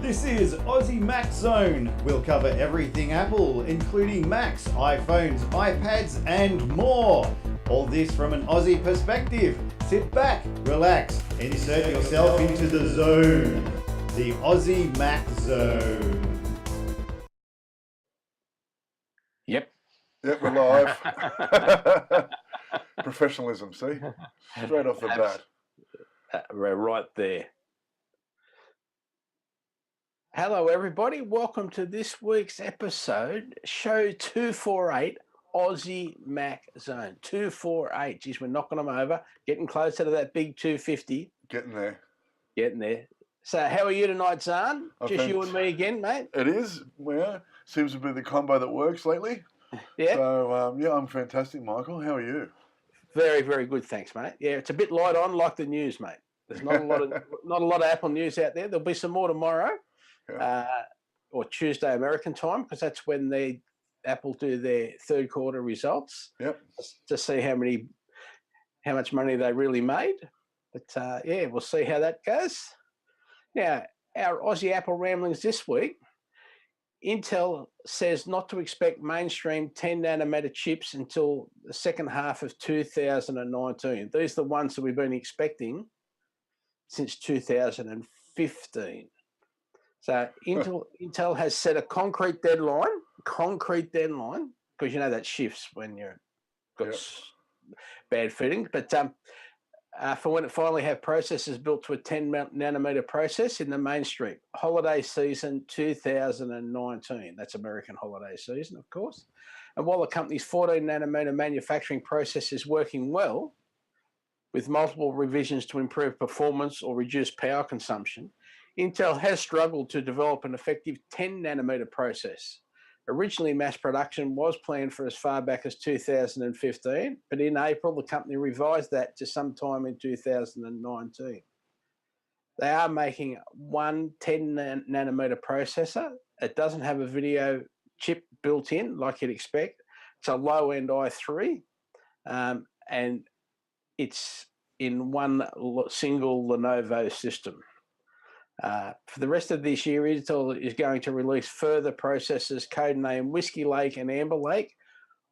This is Aussie Mac Zone. We'll cover everything Apple, including Macs, iPhones, iPads, and more. All this from an Aussie perspective. Sit back, relax, and insert yourself into the zone. The Aussie Mac Zone. Yep, we're live. Professionalism, see? Straight off the bat. We're right there. Hello, everybody. Welcome to this week's episode, show 248, Aussie Mac Zone. 248. Geez, we're knocking them over, getting closer to that big 250. Getting there. Getting there. So how are you tonight, Zarn? Just you and me again, mate? It is. Well, seems to be the combo that works lately. Yeah. So, I'm fantastic, Michael. How are you? Very, very good, thanks, mate. Yeah, it's a bit light on like the news, mate. There's not a lot of Apple news out there. There'll be some more tomorrow. Yeah. Or Tuesday American time, because that's when Apple do their third quarter results. Yep. To see how much money they really made. But yeah, we'll see how that goes. Now, our Aussie Apple ramblings this week. Intel says not to expect mainstream 10 nanometer chips until the second half of 2019. These are the ones that we've been expecting since 2015. So Intel has set a concrete deadline, because you know that shifts when you've got bad fitting, but for when it finally have processors built to a 10 nanometer process in the mainstream, holiday season 2019. That's American holiday season, of course. And while the company's 14 nanometer manufacturing process is working well, with multiple revisions to improve performance or reduce power consumption, Intel has struggled to develop an effective 10 nanometer process. Originally, mass production was planned for as far back as 2015, but in April, the company revised that to sometime in 2019. They are making one 10 nanometer processor. It doesn't have a video chip built in like you'd expect. It's a low-end i3, and it's in one single Lenovo system. For the rest of this year, Intel is going to release further processors codenamed Whiskey Lake and Amber Lake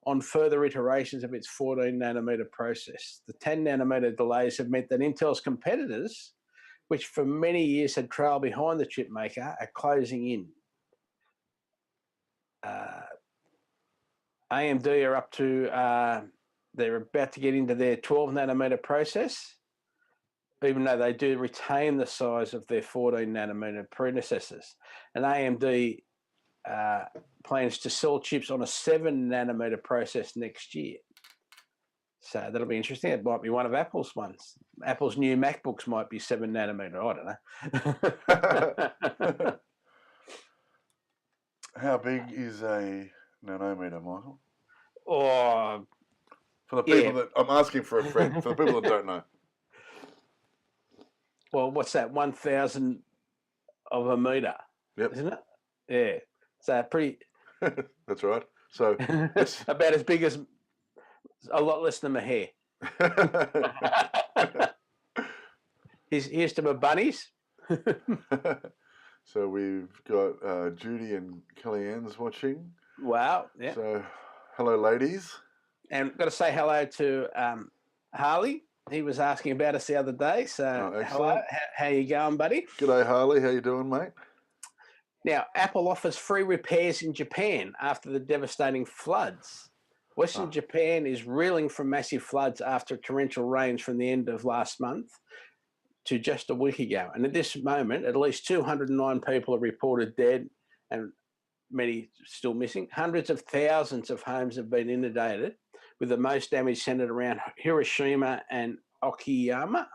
on further iterations of its 14 nanometer process. The 10 nanometer delays have meant that Intel's competitors, which for many years had trailed behind the chip maker, are closing in. AMD are up to, they're about to get into their 12 nanometer process, even though they do retain the size of their 14 nanometer predecessors. And AMD plans to sell chips on a 7 nanometer process next year. So that'll be interesting. It might be one of Apple's ones. Apple's new MacBooks might be 7 nanometer. I don't know. How big is a nanometer, Michael? Oh, for the people that I'm asking for a friend, for the people that don't know. Well, what's that? 1,000 of a meter, isn't it? Yeah. So pretty. That's right. So about as big as a lot less than my hair. Here's to my bunnies. So we've got Judy and Kellyanne's watching. Wow. Yeah. So hello, ladies. And I've got to say hello to Harley. He was asking about us the other day. So hello, how you going, buddy? G'day, Harley. How you doing, mate? Now, Apple offers free repairs in Japan after the devastating floods. Western Japan is reeling from massive floods after torrential rains from the end of last month to just a week ago. And at this moment, at least 209 people are reported dead and many still missing. Hundreds of thousands of homes have been inundated, with the most damage centered around Hiroshima and Okayama.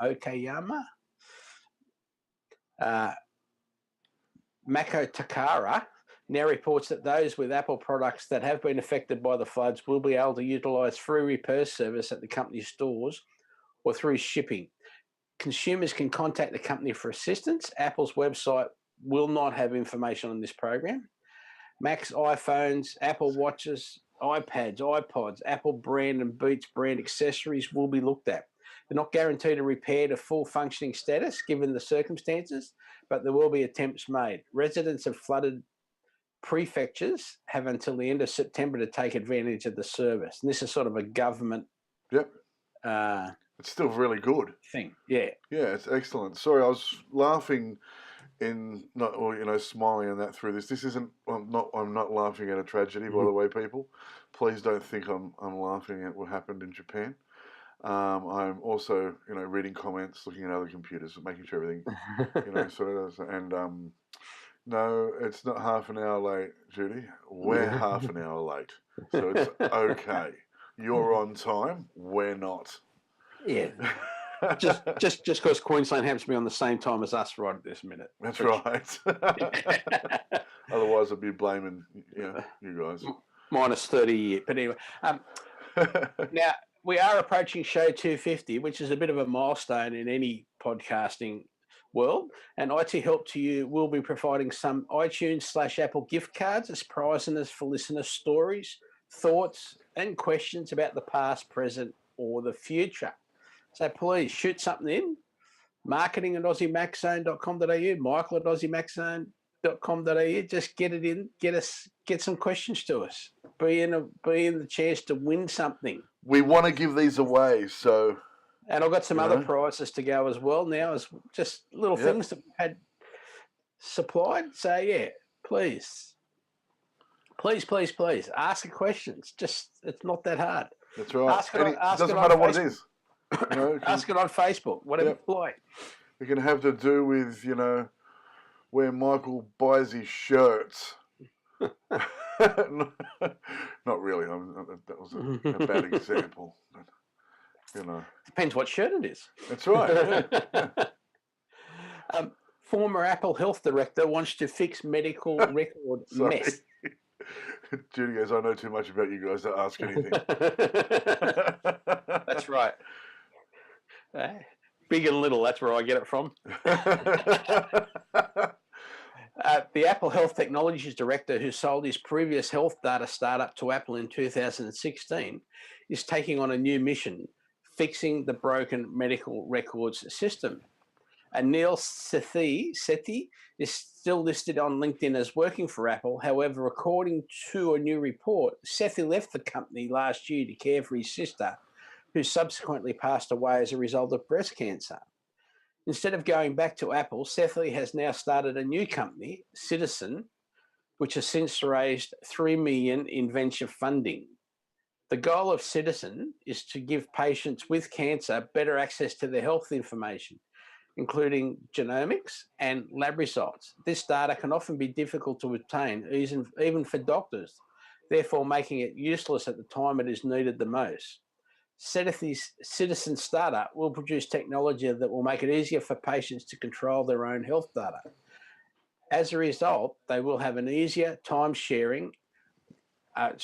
Mako Takara now reports that those with Apple products that have been affected by the floods will be able to utilise free repair service at the company's stores or through shipping. Consumers can contact the company for assistance. Apple's website will not have information on this program. Macs, iPhones, Apple Watches, iPads, iPods, Apple brand and Beats brand accessories will be looked at. They're not guaranteed a repair to full functioning status given the circumstances, but there will be attempts made. Residents of flooded prefectures have until the end of September to take advantage of the service. And this is sort of a government Yep. It's still really good. thing. Yeah. Yeah, it's excellent. Sorry, I was laughing smiling and that through this. This isn't. I'm not laughing at a tragedy, by the way, people. Please don't think I'm laughing at what happened in Japan. I'm also, reading comments, looking at other computers, making sure everything, sort of. And no, it's not half an hour late, Judy. We're half an hour late, so it's okay. You're on time. We're not. Yeah. just because Queensland happens to be on the same time as us right at this minute. That's right. Otherwise, I'd be blaming you guys. Minus 30 years. But anyway, now we are approaching show 250, which is a bit of a milestone in any podcasting world. And IT Help to You will be providing some iTunes/Apple gift cards as prizes for listener stories, thoughts, and questions about the past, present, or the future. So please shoot something in. Marketing at aussiemaxzone.com.au, Michael at aussiemaxzone.com.au. Just get it in, get some questions to us. Be in the chance to win something. We want to give these away, so. And I've got some other prizes to go as well now, as just little things that we've had supplied. So yeah, please ask the questions. It's not that hard. That's right. It doesn't matter what it is. Ask it on Facebook, whatever you like. It can have to do with, where Michael buys his shirts. Not really. That was a bad example. But, Depends what shirt it is. That's right. Yeah. Former Apple Health Director wants to fix medical record mess. Judy goes, I know too much about you guys to ask anything. That's right. Big and little, that's where I get it from. The Apple Health Technologies Director, who sold his previous health data startup to Apple in 2016, is taking on a new mission, fixing the broken medical records system. And Neil Sethi is still listed on LinkedIn as working for Apple. However, according to a new report, Sethi left the company last year to care for his sister, who subsequently passed away as a result of breast cancer. Instead of going back to Apple, Sethi has now started a new company, Citizen, which has since raised $3 million in venture funding. The goal of Citizen is to give patients with cancer better access to their health information, including genomics and lab results. This data can often be difficult to obtain, even for doctors, therefore making it useless at the time it is needed the most. Sethi's Citizen startup will produce technology that will make it easier for patients to control their own health data. As a result, they will have an easier time sharing it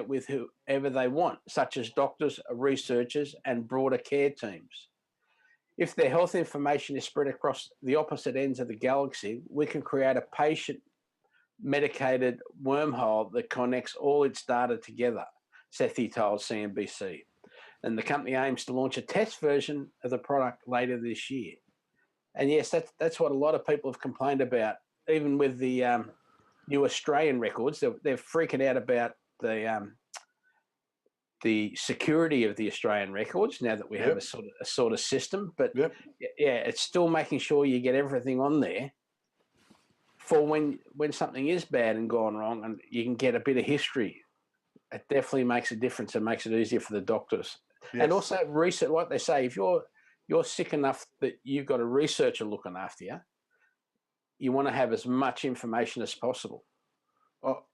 with whoever they want, such as doctors, researchers, and broader care teams. If their health information is spread across the opposite ends of the galaxy, we can create a patient-medicated wormhole that connects all its data together, Sethi told CNBC. And the company aims to launch a test version of the product later this year. And yes, that's what a lot of people have complained about, even with the new Australian records. They're freaking out about the security of the Australian records now that we have a sort of system. But it's still making sure you get everything on there for when something is bad and gone wrong, and you can get a bit of history. It definitely makes a difference and makes it easier for the doctors. Yes. And also research, like they say, if you're sick enough that you've got a researcher looking after you, you want to have as much information as possible.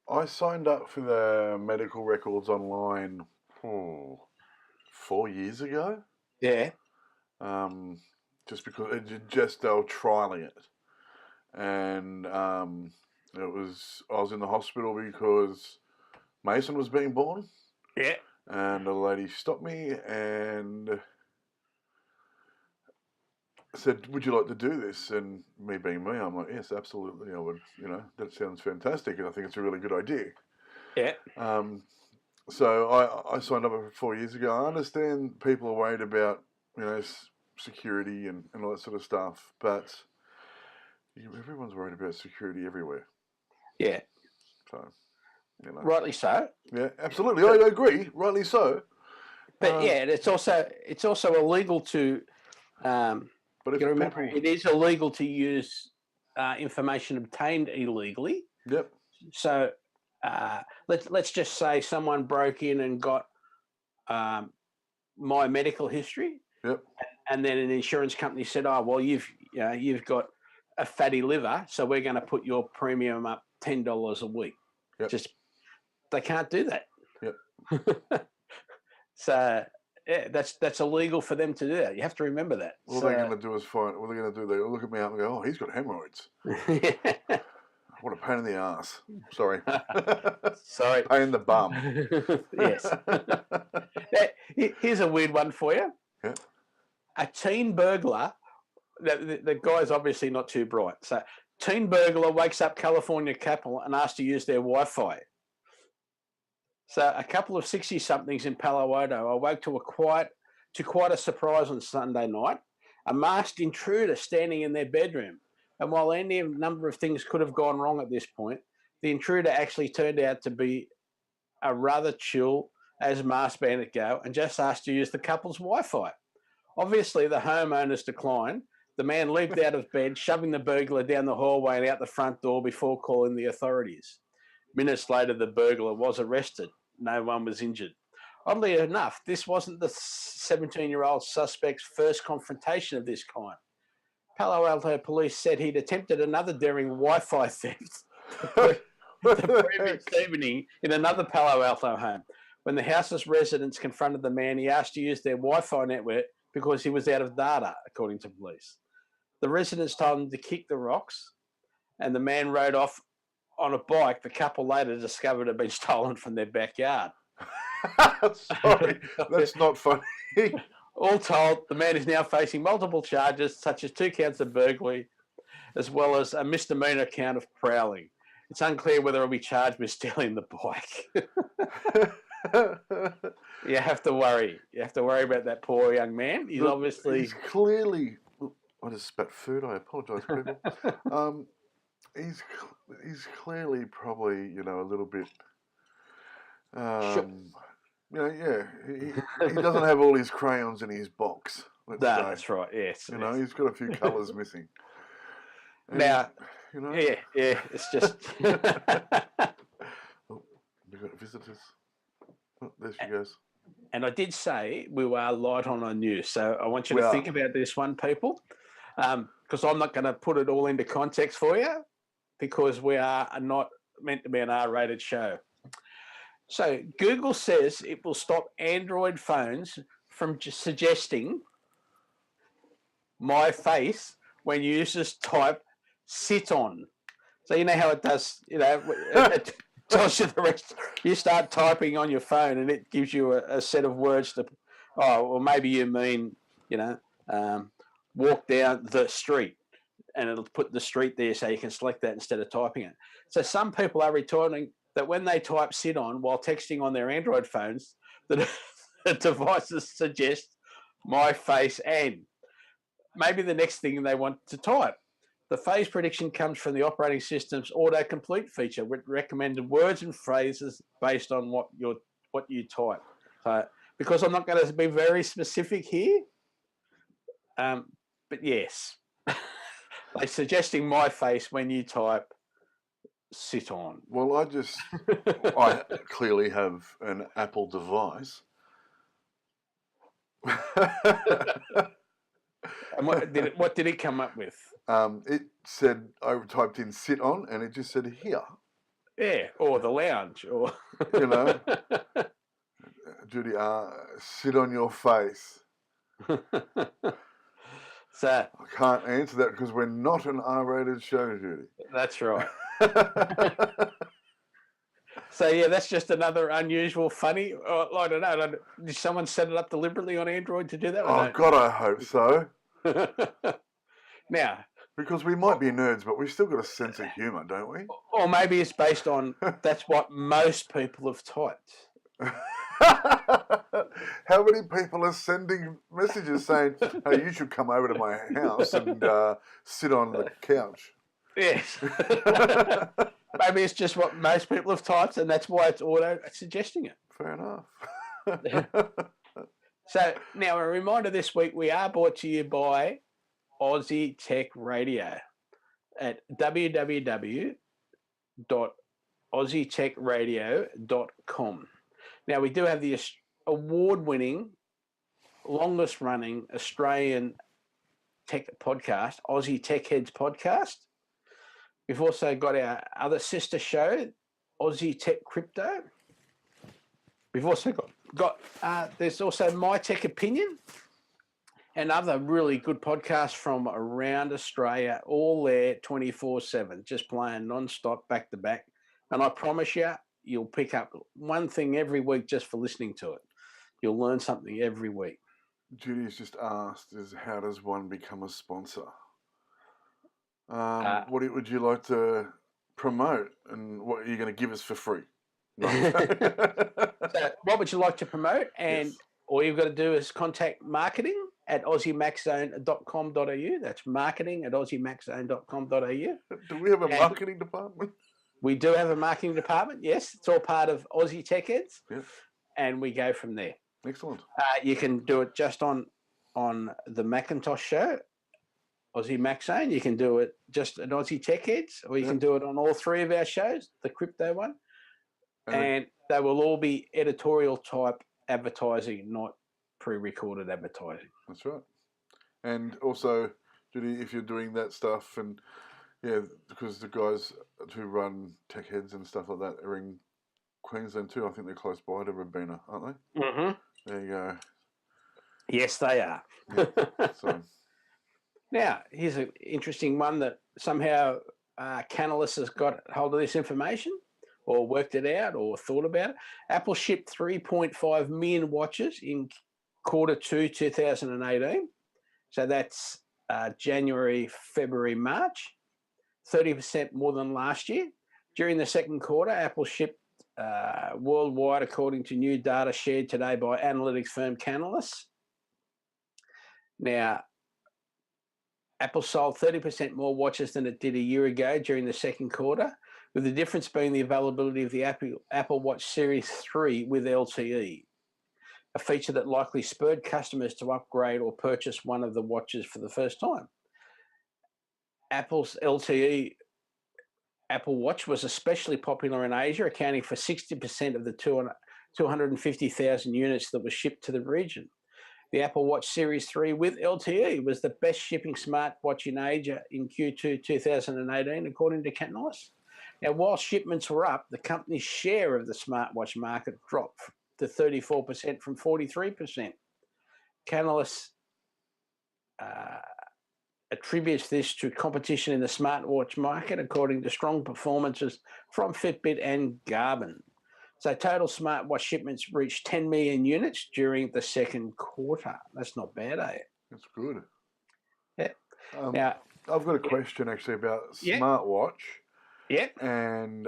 I signed up for the medical records online 4 years ago. Yeah. Just because they were trialing it, and I was in the hospital because Mason was being born. Yeah. And a lady stopped me and said, "Would you like to do this?" And me being me, I'm like, "Yes, absolutely. I would. That sounds fantastic, and I think it's a really good idea." Yeah. So I signed up 4 years ago. I understand people are worried about, security and all that sort of stuff, but everyone's worried about security everywhere. Yeah. So, Rightly so. Yeah, absolutely. I agree. Rightly so. But it's also illegal to. But if remember, people, it is illegal to use information obtained illegally. Yep. So let's just say someone broke in and got my medical history. Yep. And then an insurance company said, "Oh, well, you've got a fatty liver, so we're going to put your premium up $10 a week." Yep. Just they can't do that. Yep. So yeah, that's illegal for them to do that. You have to remember that. All they're going to do is find. What they're going to do, they'll look at me up and go, "Oh, he's got hemorrhoids." What a pain in the ass. Sorry. Sorry. Pain in the bum. Yes. Here's a weird one for you. Yeah. A teen burglar. The guy's obviously not too bright. So, teen burglar wakes up California couple and asks to use their Wi-Fi. So, a couple of 60-somethings in Palo Alto awoke to quite a surprise on Sunday night. A masked intruder standing in their bedroom. And while any number of things could have gone wrong at this point, the intruder actually turned out to be a rather chill, as masked bandit go, and just asked to use the couple's Wi-Fi. Obviously, the homeowners declined. The man leaped out of bed, shoving the burglar down the hallway and out the front door before calling the authorities. Minutes later, the burglar was arrested. No one was injured. Oddly enough, this wasn't the 17-year-old suspect's first confrontation of this kind. Palo Alto police said he'd attempted another daring Wi-Fi theft the previous evening in another Palo Alto home. When the house's residents confronted the man, he asked to use their Wi-Fi network because he was out of data, according to police. The residents told him to kick the rocks, and the man rode off on a bike the couple later discovered had been stolen from their backyard. Sorry, that's not funny. All told, the man is now facing multiple charges, such as 2 counts of burglary, as well as a misdemeanor count of prowling. It's unclear whether he'll be charged with stealing the bike. You have to worry. You have to worry about that poor young man. He's obviously... He's clearly... I just spat food. I apologise, people. He's clearly probably, a little bit... he doesn't have all his crayons in his box. That's right. Yes, he's got a few colours missing. And, now, it's just. We've got visitors. Oh, there she goes. And I did say we were light on our news, so I want you to think about this one, people, because I'm not going to put it all into context for you, because we are not meant to be an R-rated show. So Google says it will stop Android phones from suggesting my face when users type "sit on." So you know how it does. It tells you the rest. You start typing on your phone, and it gives you a set of words to. Oh, well, maybe you mean walk down the street, and it'll put the street there, so you can select that instead of typing it. So some people are retorting that when they type "sit on" while texting on their Android phones, the devices suggest my face and maybe the next thing they want to type. The phase prediction comes from the operating system's autocomplete feature, which recommended words and phrases based on what you type. So, because I'm not going to be very specific here, but yes, they're suggesting my face when you type "sit on." Well, I clearly have an Apple device. And what did it come up with? It said, I typed in "sit on" and it just said "here." Yeah, or the lounge, or Judy, sit on your face. So I can't answer that because we're not an R-rated show, Judy. That's right. So yeah, that's just another unusual, funny. I don't know. Did someone set it up deliberately on Android to do that? Oh God, I hope so. Now, because we might be nerds, but we've still got a sense of humour, don't we? Or maybe it's based on that's what most people have typed. How many people are sending messages saying, "Hey, you should come over to my house and sit on the couch"? Yes. Maybe it's just what most people have typed, and that's why it's auto suggesting it. Fair enough. So now a reminder this week, we are brought to you by Aussie Tech Radio at www.aussietechradio.com. Now we do have the award-winning, longest-running Australian tech podcast, Aussie Tech Heads podcast. We've also got our other sister show, Aussie Tech Crypto. We've also got there's also My Tech Opinion and other really good podcasts from around Australia, all there 24/7, just playing non-stop, back to back. And I promise you, you'll pick up one thing every week just for listening to it. You'll learn something every week. Judy's just asked, "Is how does one become a sponsor?" What would you like to promote, and what are you going to give us for free? No. So what would you like to promote? And Yes. all you've got to do is contact marketing at aussiemaxzone.com.au. That's marketing at aussiemaxzone.com.au. Do we have a marketing department? We do have a marketing department, yes. It's all part of Aussie Tech Heads. Yep. And we go from there. Excellent. You can do it just on the Macintosh show, Aussie Max Zone. You can do it just at Aussie Tech Heads, or you can do it on all three of our shows, the crypto one. And they will all be editorial type advertising, not pre-recorded advertising. That's right. And also, Judy, if you're doing that stuff, and because the guys who run Tech Heads and stuff like that are in Queensland too. I think they're close by to Robina, aren't they? Mm-hmm. There you go. Yes, they are. Yeah, so. Now, here's an interesting one that somehow Canalys has got hold of this information, or worked it out, or thought about it. Apple shipped 3.5 million watches in Q2 2018. So that's January, February, March, 30% more than last year. During the second quarter, Apple shipped worldwide, according to new data shared today by analytics firm Canalys. Now, Apple sold 30% more watches than it did a year ago during the second quarter, with the difference being the availability of the Apple Watch Series 3 with LTE, a feature that likely spurred customers to upgrade or purchase one of the watches for the first time. Apple's LTE Apple Watch was especially popular in Asia, accounting for 60% of the 250,000 units that were shipped to the region. The Apple Watch Series 3 with LTE was the best shipping smartwatch in Asia in Q2 2018, according to Canalys. Now, while shipments were up, the company's share of the smartwatch market dropped to 34% from 43%. Canalys attributes this to competition in the smartwatch market, according to strong performances from Fitbit and Garmin. So total smartwatch shipments reached 10 million units during the second quarter. That's not bad, eh? That's good. Yeah. Now, I've got a question actually about smartwatch. Yeah. And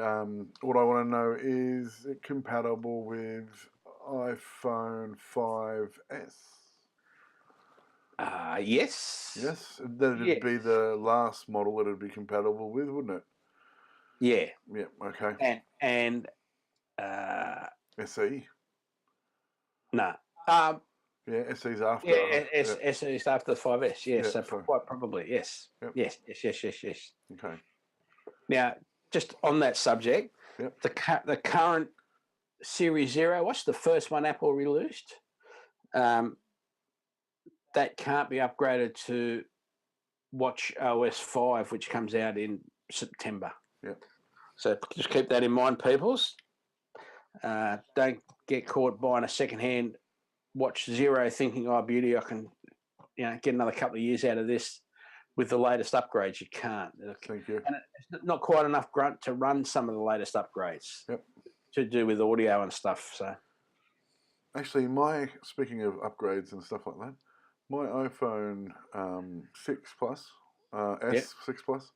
what I want to know is it compatible with iPhone 5S? Yes. Yes, that'd be the last model that it'd be compatible with, wouldn't it? Yeah. Yeah. Okay. And SE. No. Yeah, SE's after. Yeah, SE's after the 5S. Yes, so quite probably. Yes. Yep. Yes. Okay. Now, just on that subject, the current Series 0 watch, the first one Apple released, that can't be upgraded to Watch OS 5, which comes out in September. Yep. So just keep that in mind, peoples. Don't get caught buying a second-hand Watch Zero thinking, oh, beauty, I can get another couple of years out of this with the latest upgrades. You can't. Thank you. And it's not quite enough grunt to run some of the latest upgrades. Yep. To do with audio and stuff. So, actually, speaking of upgrades and stuff like that, my iPhone 6 Plus, S 6 Plus,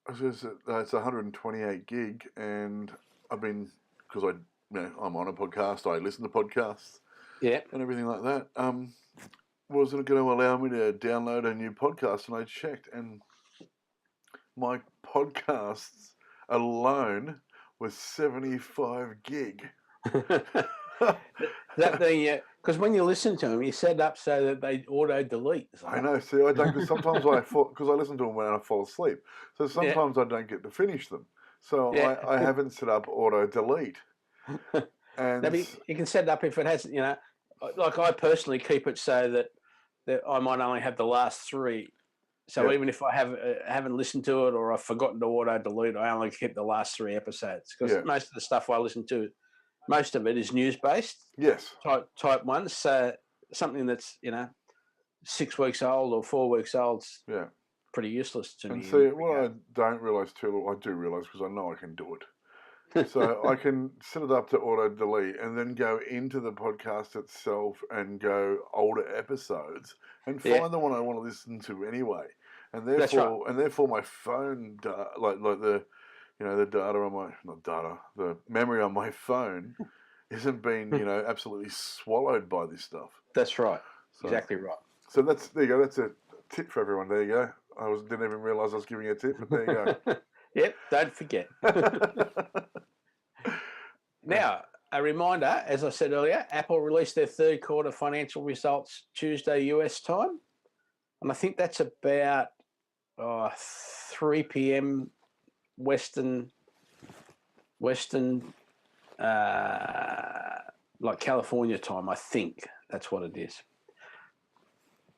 it's 128 gig, and I've been, because I I'm on a podcast. I listen to podcasts. Yeah. And everything like that. Was it going to allow me to download a new podcast? And I checked, and my podcasts alone was 75 gig. Because when you listen to them, you set up so that they auto delete. I know. See, I don't, because sometimes because I listen to them when I fall asleep. So sometimes I don't get to finish them. So I haven't set up auto delete. And you can set it up if it has, like I personally keep it so that I might only have the last 3. So even if I haven't listened to it or I've forgotten to auto delete, I only keep the last 3 episodes because most of the stuff I listen to, most of it is news based. Yes. Type 1. So something that's 6 weeks old or 4 weeks old. Yeah. Pretty useless to me. And see, what I don't realise too, I do realise because I know I can do it. So I can set it up to auto delete and then go into the podcast itself and go older episodes and find the one I want to listen to anyway. And therefore my phone, like the data on the memory on my phone isn't being, absolutely swallowed by this stuff. That's right. So, exactly right. So there you go. That's a tip for everyone. There you go. Didn't even realise I was giving you a tip, but there you go. Yep, don't forget. Now, a reminder, as I said earlier, Apple released their third quarter financial results Tuesday US time. And I think that's about 3 p.m. Western, like California time, I think. That's what it is.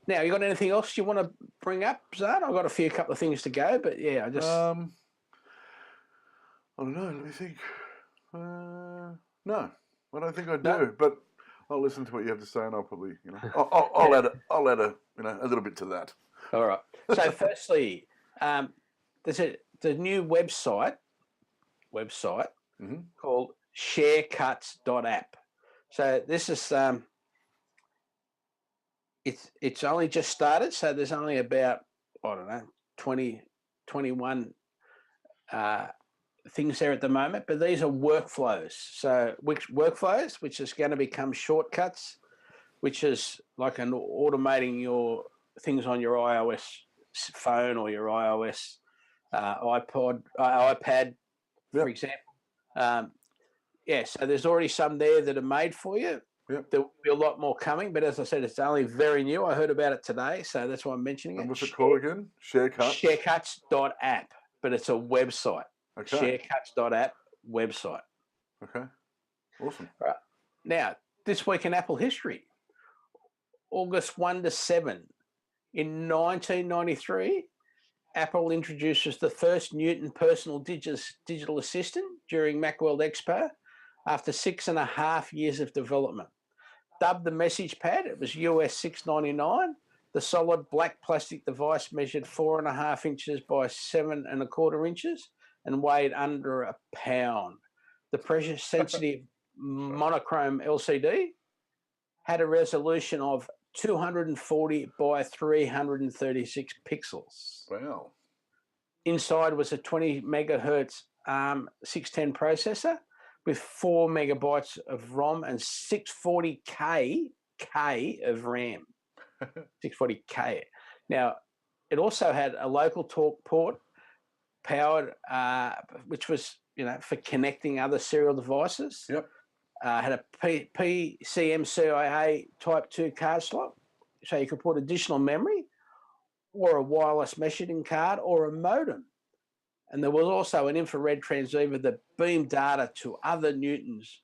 Now, you got anything else you want to bring up, Zarn? I've got a couple of things to go, but yeah, I just... I don't know. Let me think. No, I don't think I do. But I'll listen to what you have to say, and I'll probably, I'll add a little bit to that. All right. So, firstly, there's the new website called sharecuts.app. So this is it's only just started. So there's only about 20, 21 things there at the moment, but these are workflows. So which is going to become shortcuts, which is like automating your things on your iOS phone or your iOS iPad, for example. So there's already some there that are made for you. Yep. There will be a lot more coming, but as I said, it's only very new. I heard about it today, so that's why I'm mentioning it. And what's it called again? Sharecuts? Sharecuts.app, but it's a website. Okay. Sharecuts.app website. Okay. Awesome. Right. Now, this week in Apple history, August 1 to 7. In 1993, Apple introduces the first Newton personal digital assistant during Macworld Expo after 6.5 years of development. Dubbed the Message Pad, it was US $6.99. The solid black plastic device measured 4.5 inches by 7.25 inches and weighed under a pound. The pressure-sensitive monochrome LCD had a resolution of 240 by 336 pixels. Wow. Inside was a 20 megahertz ARM 610 processor with 4 megabytes of ROM and 640K of RAM. 640K. Now, it also had a local talk port powered, which was, for connecting other serial devices. Yep. Had a PCMCIA Type 2 card slot, so you could put additional memory or a wireless messaging card or a modem. And there was also an infrared transceiver that beamed data to other Newtons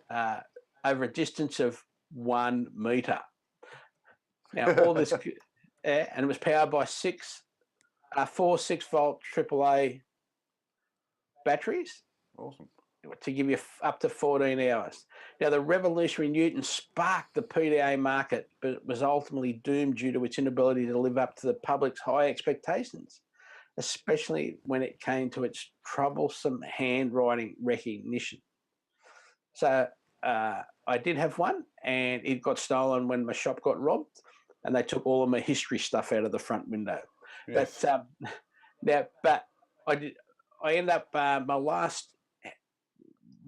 over a distance of 1 metre. Now, all this, and it was powered by 4 6-volt AAA batteries. Awesome. To give you up to 14 hours. Now, the revolutionary Newton sparked the PDA market, but it was ultimately doomed due to its inability to live up to the public's high expectations, especially when it came to its troublesome handwriting recognition. So I did have one, and it got stolen when my shop got robbed, and they took all of my history stuff out of the front window. Yes. But I ended up my last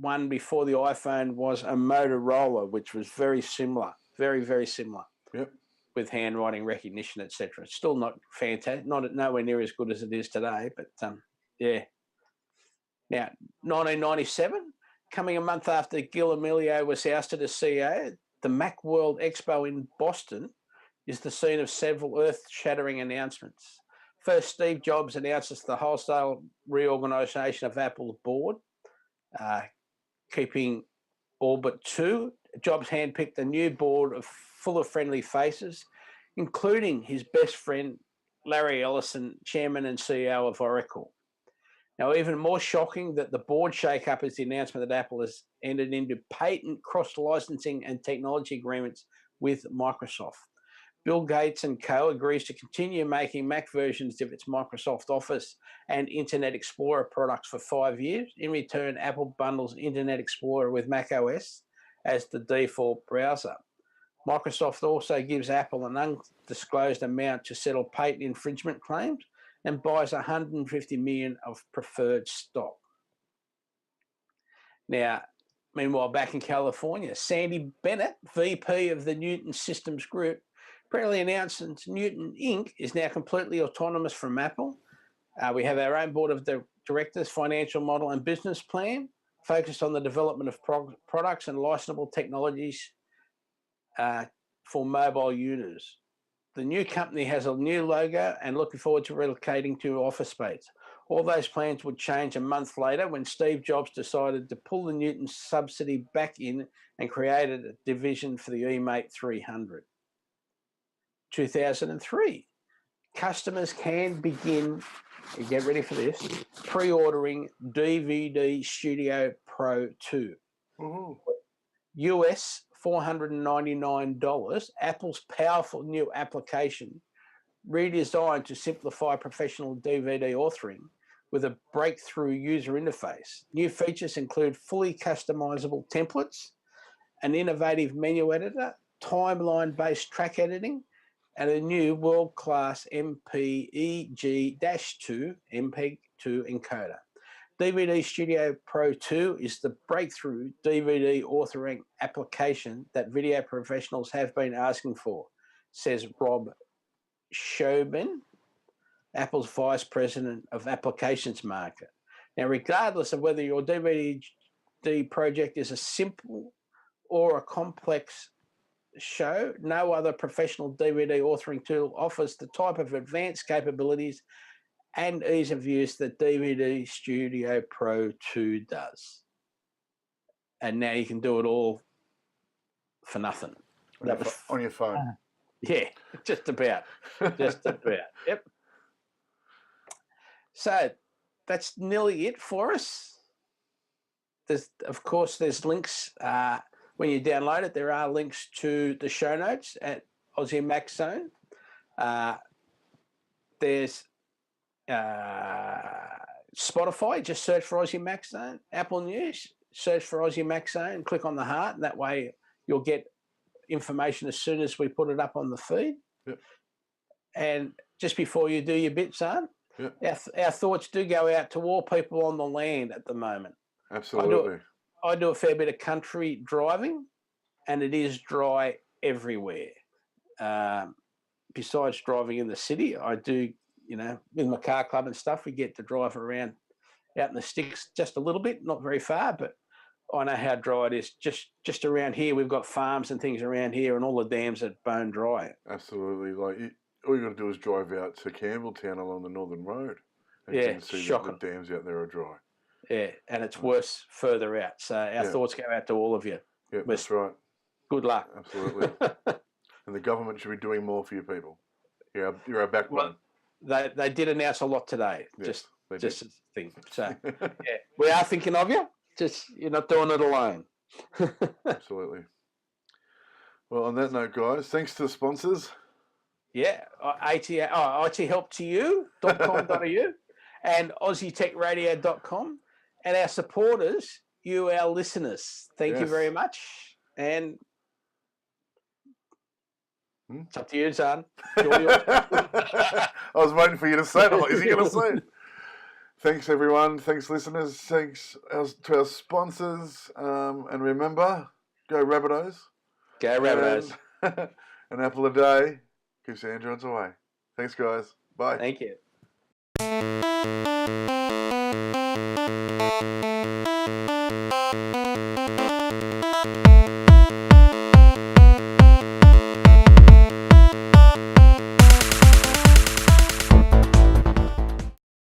one before the iPhone was a Motorola, which was very similar, very, very similar. Yep. With handwriting recognition, etc. It's still not fantastic, nowhere near as good as it is today, but yeah. Now, 1997, coming a month after Gil Amelio was ousted as CEO, the Macworld Expo in Boston is the scene of several earth-shattering announcements. First, Steve Jobs announces the wholesale reorganisation of Apple's board, keeping all but two. Jobs handpicked a new board full of friendly faces, including his best friend, Larry Ellison, chairman and CEO of Oracle. Now, even more shocking that the board shake-up is the announcement that Apple has entered into patent cross-licensing and technology agreements with Microsoft. Bill Gates and co. agrees to continue making Mac versions of its Microsoft Office and Internet Explorer products for 5 years. In return, Apple bundles Internet Explorer with Mac OS as the default browser. Microsoft also gives Apple an undisclosed amount to settle patent infringement claims and buys $150 million of preferred stock. Now, meanwhile, back in California, Sandy Bennett, VP of the Newton Systems Group, apparently announced that Newton Inc. is now completely autonomous from Apple. We have our own board of directors, financial model and business plan, focused on the development of products and licensable technologies for mobile users. The new company has a new logo and looking forward to relocating to office space. All those plans would change a month later when Steve Jobs decided to pull the Newton subsidy back in and created a division for the eMate 300. 2003, customers can begin, get ready for this, pre-ordering DVD Studio Pro 2. Mm-hmm. US $499, Apple's powerful new application redesigned to simplify professional DVD authoring with a breakthrough user interface. New features include fully customizable templates, an innovative menu editor, timeline-based track editing, and a new world-class MPEG-2 MPEG-2 encoder. DVD Studio Pro 2 is the breakthrough DVD authoring application that video professionals have been asking for, says Rob Shobin, Apple's Vice President of Applications Market. Now, regardless of whether your DVD project is a simple or a complex show, no other professional DVD authoring tool offers the type of advanced capabilities and ease of use that DVD Studio Pro 2 does. And now you can do it all for nothing. On your phone. Yeah, just about. Yep. So that's nearly it for us. Of course, there's links. When you download it, there are links to the show notes at Aussie Mac Zone. There's Spotify, just search for Aussie Mac Zone. Apple News, search for Aussie Mac Zone, click on the heart, and that way you'll get information as soon as we put it up on the feed. Yep. And just before you do your bit, Zarn, yep, our thoughts do go out to all people on the land at the moment. Absolutely. I do a fair bit of country driving, and it is dry everywhere. Besides driving in the city, I do, with my car club and stuff, we get to drive around out in the sticks just a little bit, not very far, but I know how dry it is. Just around here, we've got farms and things around here, and all the dams are bone dry. Absolutely. All you got to do is drive out to Campbelltown along the Northern Road, and you can see that the dams out there are dry. Yeah, and it's worse further out. So our thoughts go out to all of you. Yeah, that's right. Good luck. Absolutely. And the government should be doing more for you people. You're our backbone. Well, they did announce a lot today. Yes, just a thing. So we are thinking of you. Just you're not doing it alone. Absolutely. Well, on that note, guys, thanks to the sponsors. Yeah, ithelptoyou.com.au and AussieTechRadio.com. And our supporters, you, our listeners, thank you very much. And it's up to you, Zarn. I was waiting for you to say it. Is he going to say it? Thanks, everyone. Thanks, listeners. Thanks to our sponsors. And remember, go Rabbitohs. Go Rabbitohs. And an apple a day keeps the androids away. Thanks, guys. Bye. Thank you.